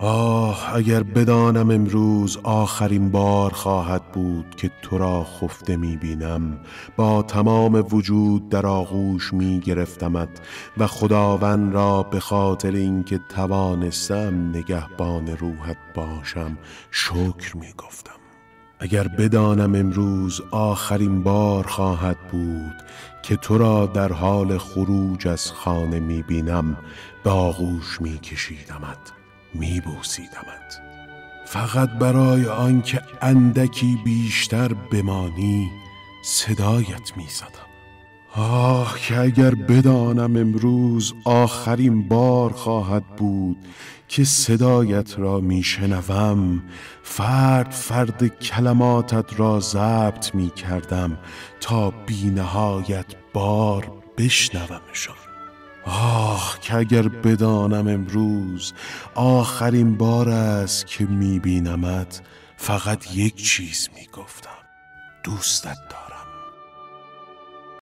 آه اگر بدانم امروز آخرین بار خواهد بود که تو را خفته می‌بینم، با تمام وجود در آغوش می‌گرفتمت و خداوند را به خاطر اینکه توانستم نگهبان روحت باشم شکر می‌گفتم. اگر بدانم امروز آخرین بار خواهد بود که تو را در حال خروج از خانه می‌بینم، به آغوش می‌کشیدمت، میبوسیدمت، فقط برای آنکه اندکی بیشتر بمانی صدایت میزدم. آه که اگر بدانم امروز آخرین بار خواهد بود که صدایت را میشنوم، فرد فرد کلماتت را ضبط میکردم تا بی نهایت بار بشنومشان. آه که اگر بدانم امروز آخرین بار است که میبینمت، فقط یک چیز میگفتم: دوستت دارم.